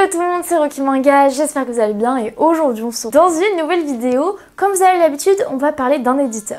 Yo tout le monde, c'est Rocky Manga, j'espère que vous allez bien et aujourd'hui on se retrouve dans une nouvelle vidéo. Comme vous avez l'habitude, on va parler d'un éditeur.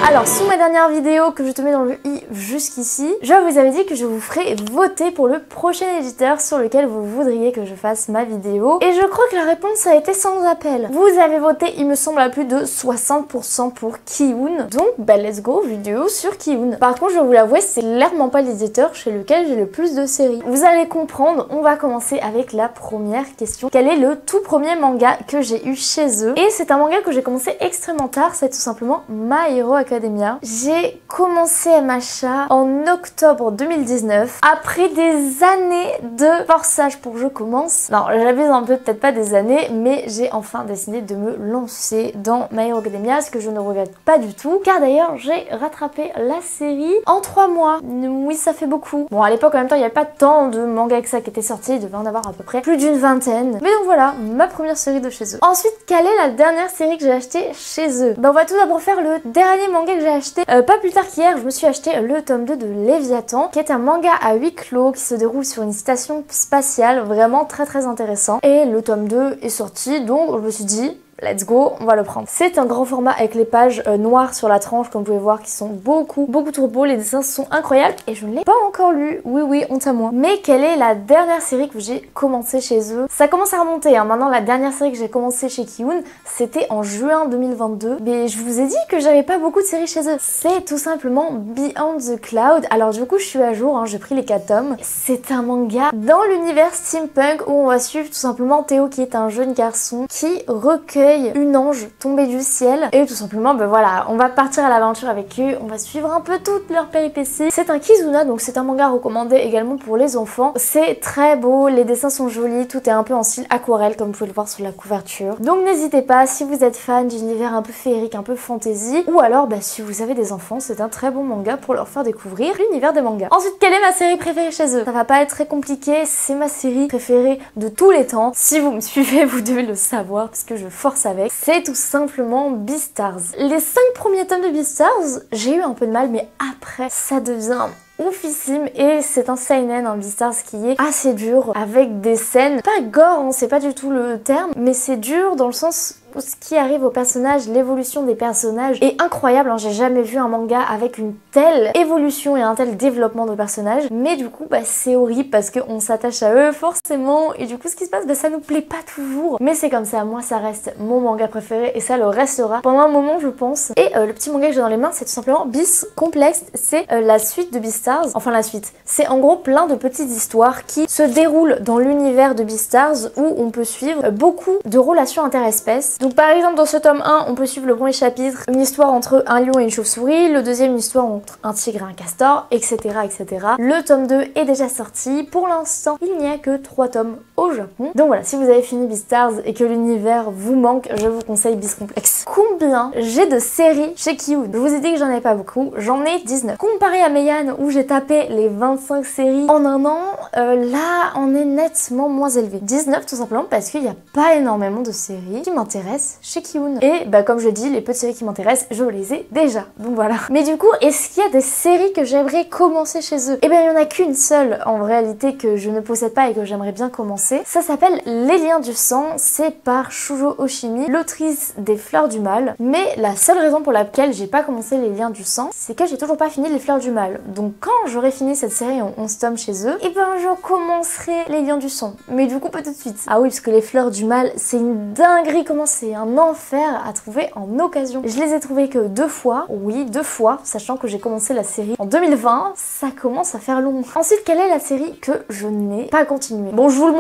Alors, sous ma dernière vidéo que je te mets dans le i jusqu'ici, je vous avais dit que je vous ferais voter pour le prochain éditeur sur lequel vous voudriez que je fasse ma vidéo. Et je crois que la réponse a été sans appel. Vous avez voté, il me semble, à plus de 60% pour Ki-hoon. Donc, bah let's go, vidéo sur Ki-hoon. Par contre, je vais vous l'avouer, c'est clairement pas l'éditeur chez lequel j'ai le plus de séries. Vous allez comprendre, on va commencer avec la première question. Quel est le tout premier manga que j'ai eu chez eux? Et c'est un manga que j'ai commencé extrêmement tard, c'est tout simplement My Hero Academia. J'ai commencé MHA en octobre 2019, après des années de forçage pour que je commence. Non, j'abuse un peu, peut-être pas des années, mais j'ai enfin décidé de me lancer dans My Hero Academia, ce que je ne regrette pas du tout, car d'ailleurs j'ai rattrapé la série en 3 mois. Oui, ça fait beaucoup. Bon, à l'époque en même temps, il n'y avait pas tant de mangas que ça qui étaient sortis, il devait en avoir à peu près plus d'une vingtaine. Mais donc voilà, ma première série de chez eux. Ensuite, quelle est la dernière série que j'ai achetée chez eux? Ben, on va tout d'abord faire le dernier manga que j'ai acheté pas plus tard qu'hier. Je me suis acheté le tome 2 de Léviathan, qui est un manga à huis clos qui se déroule sur une station spatiale, vraiment très intéressant. Et le tome 2 est sorti, donc je me suis dit let's go, on va le prendre. C'est un grand format avec les pages noires sur la tranche, comme vous pouvez voir, qui sont beaucoup trop beaux. Les dessins sont incroyables et je ne l'ai pas encore lu. Oui, honte à moi. Mais quelle est la dernière série que j'ai commencé chez eux? Ça commence à remonter, hein. Maintenant, la dernière série que j'ai commencé chez Ki-hoon, c'était en juin 2022. Mais je vous ai dit que j'avais pas beaucoup de séries chez eux. C'est tout simplement Beyond the Cloud. Alors du coup, je suis à jour, hein. J'ai pris les 4 tomes. C'est un manga dans l'univers steampunk où on va suivre tout simplement Théo, qui est un jeune garçon qui recueille une ange tombée du ciel et tout simplement ben voilà, on va partir à l'aventure avec eux, on va suivre un peu toutes leurs péripéties. C'est un Kizuna, donc c'est un manga recommandé également pour les enfants. C'est très beau, les dessins sont jolis, tout est un peu en style aquarelle comme vous pouvez le voir sur la couverture. Donc n'hésitez pas, si vous êtes fan d'univers un peu féerique, un peu fantasy, ou alors bah, si vous avez des enfants, c'est un très bon manga pour leur faire découvrir l'univers des mangas. Ensuite, quelle est ma série préférée chez eux? Ça va pas être très compliqué, c'est ma série préférée de tous les temps. Si vous me suivez, vous devez le savoir parce que je force avec. C'est tout simplement Beastars. Les 5 premiers tomes de Beastars, j'ai eu un peu de mal, mais après, ça devient oufissime et c'est un seinen, un Beastars qui est assez dur avec des scènes pas gore, hein, c'est pas du tout le terme, mais c'est dur dans le sens où ce qui arrive aux personnages, l'évolution des personnages est incroyable, hein. J'ai jamais vu un manga avec une telle évolution et un tel développement de personnages, mais du coup bah, c'est horrible parce qu'on s'attache à eux forcément et du coup ce qui se passe, bah, ça nous plaît pas toujours, mais c'est comme ça, moi ça reste mon manga préféré et ça le restera pendant un moment je pense. Et le petit manga que j'ai dans les mains, c'est tout simplement Beast Complex, c'est la suite de Beastars, enfin la suite, c'est en gros plein de petites histoires qui se déroulent dans l'univers de Beastars où on peut suivre beaucoup de relations interespèces. Donc par exemple dans ce tome 1, on peut suivre le premier chapitre, une histoire entre un lion et une chauve-souris, le deuxième une histoire entre un tigre et un castor, etc. Le tome 2 est déjà sorti, pour l'instant il n'y a que 3 tomes au Japon. Donc voilà, si vous avez fini Beastars et que l'univers vous manque, je vous conseille Beast Complex. Combien j'ai de séries chez Ki-hoon? Je vous ai dit que j'en ai pas beaucoup, j'en ai 19. Comparé à Meian où j'ai tapé les 25 séries en un an, là on est nettement moins élevé. 19 tout simplement parce qu'il n'y a pas énormément de séries qui m'intéressent chez Ki-hoon. Et bah comme je dis, les peu de séries qui m'intéressent, je les ai déjà. Donc voilà. Mais du coup, est-ce qu'il y a des séries que j'aimerais commencer chez eux? Eh bien il n'y en a qu'une seule en réalité que je ne possède pas et que j'aimerais bien commencer. Ça s'appelle Les Liens du Sang, c'est par Shujo Oshimi, l'autrice des Fleurs du Mal. Mais la seule raison pour laquelle j'ai pas commencé Les Liens du Sang, c'est que j'ai toujours pas fini Les Fleurs du Mal. Donc quand j'aurai fini cette série en 11 tomes chez eux, et ben je commencerai Les Liens du Sang. Mais du coup pas tout de suite. Ah oui, parce que Les Fleurs du Mal, c'est une dinguerie, comment c'est un enfer à trouver en occasion. Je les ai trouvés que 2 fois, oui 2 fois, sachant que j'ai commencé la série en 2020, ça commence à faire long. Ensuite, quelle est la série que je n'ai pas continuée? Bon, je vous le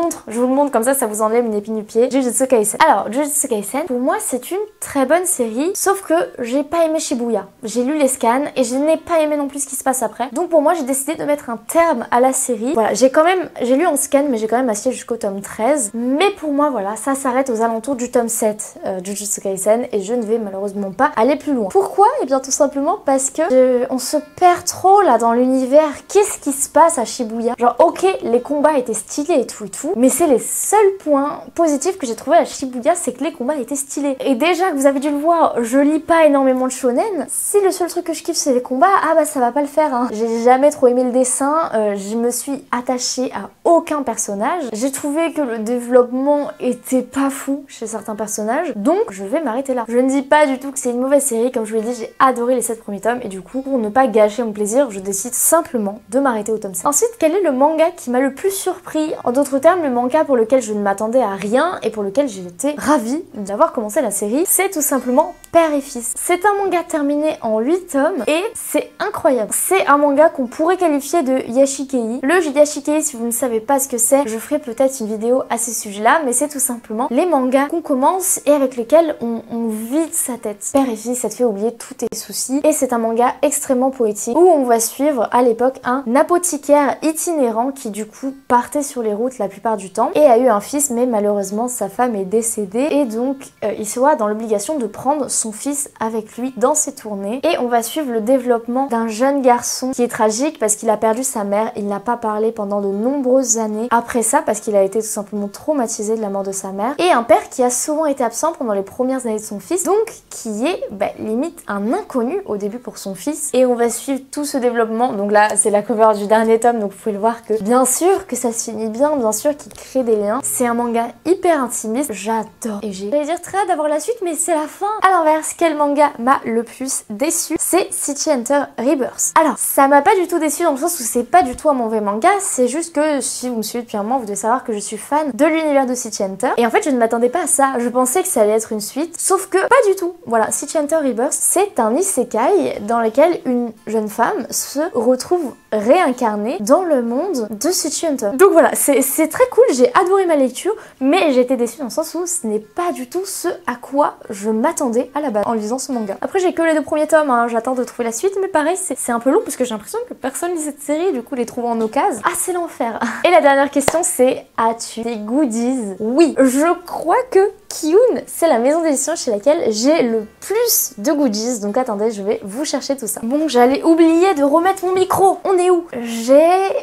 montre comme ça vous enlève une épine du pied. Jujutsu Kaisen. Alors, Jujutsu Kaisen, pour moi c'est une très bonne série, sauf que j'ai pas aimé Shibuya. J'ai lu les scans et je n'ai pas aimé non plus ce qui se passe après. Donc pour moi j'ai décidé de mettre un terme à la série. Voilà, j'ai lu en scan mais j'ai quand même assisté jusqu'au tome 13. Mais pour moi voilà, ça s'arrête aux alentours du tome 7 Jujutsu Kaisen et je ne vais malheureusement pas aller plus loin. Pourquoi? Eh bien tout simplement parce que on se perd trop là dans l'univers. Qu'est-ce qui se passe à Shibuya? Genre ok, les combats étaient stylés et tout, mais c'est les seuls points positifs que j'ai trouvé à Shibuya, c'est que les combats étaient stylés. Et déjà que vous avez dû le voir, je lis pas énormément de shonen. Si le seul truc que je kiffe c'est les combats, ah bah ça va pas le faire hein. J'ai jamais trop aimé le dessin, je me suis attachée à aucun personnage. J'ai trouvé que le développement était pas fou chez certains personnages, donc je vais m'arrêter là. Je ne dis pas du tout que c'est une mauvaise série, comme je vous l'ai dit, j'ai adoré les 7 premiers tomes et du coup, pour ne pas gâcher mon plaisir, je décide simplement de m'arrêter au tome 7. Ensuite, quel est le manga qui m'a le plus surpris? En d'autres termes, le manga pour lequel je ne m'attendais à rien et pour lequel j'ai été ravie d'avoir commencé la série, c'est tout simplement Père et Fils. C'est un manga terminé en 8 tomes et c'est incroyable. C'est un manga qu'on pourrait qualifier de Yashikei. Le Yashikei, si vous ne savez pas ce que c'est, je ferai peut-être une vidéo à ce sujet-là, mais c'est tout simplement les mangas qu'on commence et avec lesquels on vide sa tête. Père et Fils, ça te fait oublier tous tes soucis et c'est un manga extrêmement poétique où on va suivre à l'époque un apothicaire itinérant qui du coup partait sur les routes la plupart du temps et a eu un fils, mais malheureusement sa femme est décédée et donc il se voit dans l'obligation de prendre son fils avec lui dans ses tournées et on va suivre le développement d'un jeune garçon qui est tragique parce qu'il a perdu sa mère, il n'a pas parlé pendant de nombreuses années après ça parce qu'il a été tout simplement traumatisé de la mort de sa mère et un père qui a souvent été absent pendant les premières années de son fils, donc qui est limite un inconnu au début pour son fils et on va suivre tout ce développement. Donc là c'est la cover du dernier tome, donc vous pouvez le voir que bien sûr que ça se finit bien, bien sûr qu'il crée des liens. C'est un manga hyper intimiste, j'adore et j'allais dire très hâte d'avoir la suite, mais c'est la fin. À l'inverse, quel manga m'a le plus déçu? C'est City Hunter Rebirth. Alors ça m'a pas du tout déçu dans le sens où c'est pas du tout un mauvais manga, c'est juste que si vous me suivez depuis un moment vous devez savoir que je suis fan de l'univers de City Hunter et en fait je ne m'attendais pas à ça, je pensais que ça allait être une suite, sauf que pas du tout. Voilà, City Hunter Rebirth c'est un isekai dans lequel une jeune femme se retrouve réincarnée dans le monde de City Hunter. Donc voilà, c'est très cool, j'ai adoré ma lecture, mais j'ai été déçue dans le sens où ce n'est pas du tout ce à quoi je m'attendais à la base en lisant ce manga. Après j'ai que les 2 premiers tomes, hein, j'attends de trouver la suite, mais pareil c'est un peu long parce que j'ai l'impression que personne lit cette série, du coup les trouver en occasion, ah c'est l'enfer. Et la dernière question c'est, as-tu des goodies? Oui, je crois que Kiun, c'est la maison d'édition chez laquelle j'ai le plus de goodies, donc attendez, je vais vous chercher tout ça. Bon, j'allais oublier de remettre mon micro, on est où? J'ai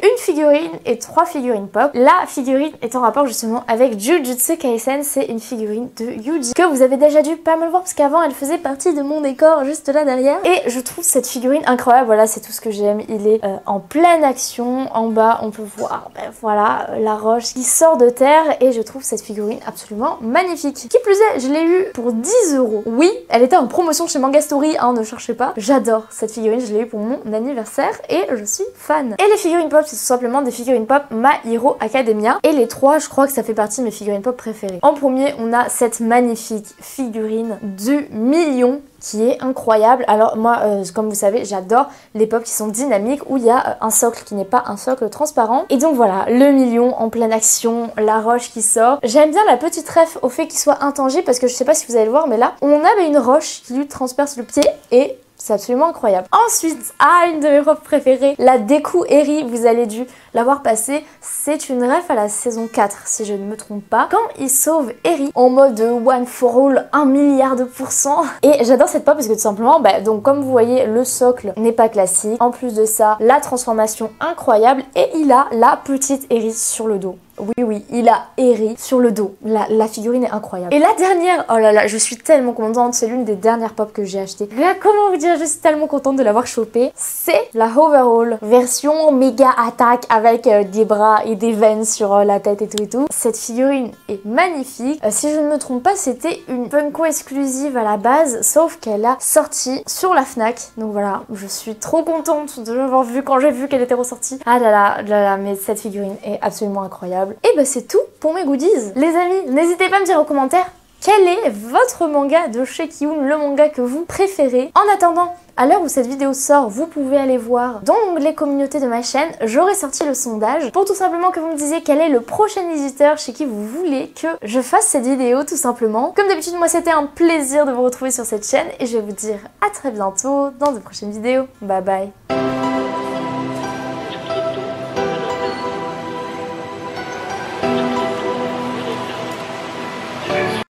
une figurine et 3 figurines pop. La figurine est en rapport justement avec Jujutsu Kaisen, c'est une figurine de Yuji, que vous avez déjà dû pas mal voir parce qu'avant elle faisait partie de mon décor juste là derrière. Et je trouve cette figurine incroyable, voilà c'est tout ce que j'aime, il est en pleine action, en bas on peut voir, voilà, la roche qui sort de terre et je trouve cette figurine absolument magnifique. Qui plus est, je l'ai eu pour 10 €. Oui, elle était en promotion chez Manga Story, hein, ne cherchez pas. J'adore cette figurine, je l'ai eu pour mon anniversaire et je suis fan. Et les figurines pop, c'est tout simplement des figurines pop My Hero Academia. Et les 3, je crois que ça fait partie de mes figurines pop préférées. En premier, on a cette magnifique figurine du million qui est incroyable. Alors moi, comme vous savez, j'adore les pop qui sont dynamiques où il y a un socle qui n'est pas un socle transparent. Et donc voilà, le million en pleine action, la roche qui sort. J'aime bien la petite ref au fait qu'il soit intangible parce que je sais pas si vous allez le voir, mais là, on a une roche qui lui transperce le pied et c'est absolument incroyable. Ensuite, une de mes pop préférées, la Deku Eri, vous allez dû l'avoir passée. C'est une ref à la saison 4, si je ne me trompe pas. Quand il sauve Eri en mode one for all, 1 milliard de %. Et j'adore cette pop parce que tout simplement, donc comme vous voyez, le socle n'est pas classique. En plus de ça, la transformation incroyable et il a la petite Eri sur le dos. Oui, il a Eri sur le dos. La figurine est incroyable. Et la dernière, oh là là, je suis tellement contente. C'est l'une des dernières pop que j'ai achetées. Là, comment vous dire, je suis tellement contente de l'avoir chopée. C'est la Overhaul version méga attaque avec des bras et des veines sur la tête et tout et tout. Cette figurine est magnifique. Si je ne me trompe pas, c'était une Funko exclusive à la base, sauf qu'elle a sorti sur la Fnac. Donc voilà, je suis trop contente de l'avoir vue quand j'ai vu qu'elle était ressortie. Ah là là, mais cette figurine est absolument incroyable. Et c'est tout pour mes goodies. Les amis, n'hésitez pas à me dire en commentaire quel est votre manga de chez Kiun, le manga que vous préférez. En attendant, à l'heure où cette vidéo sort, vous pouvez aller voir dans l'onglet communauté de ma chaîne, j'aurai sorti le sondage pour tout simplement que vous me disiez quel est le prochain éditeur chez qui vous voulez que je fasse cette vidéo tout simplement. Comme d'habitude, moi c'était un plaisir de vous retrouver sur cette chaîne et je vais vous dire à très bientôt dans de prochaines vidéos. Bye bye.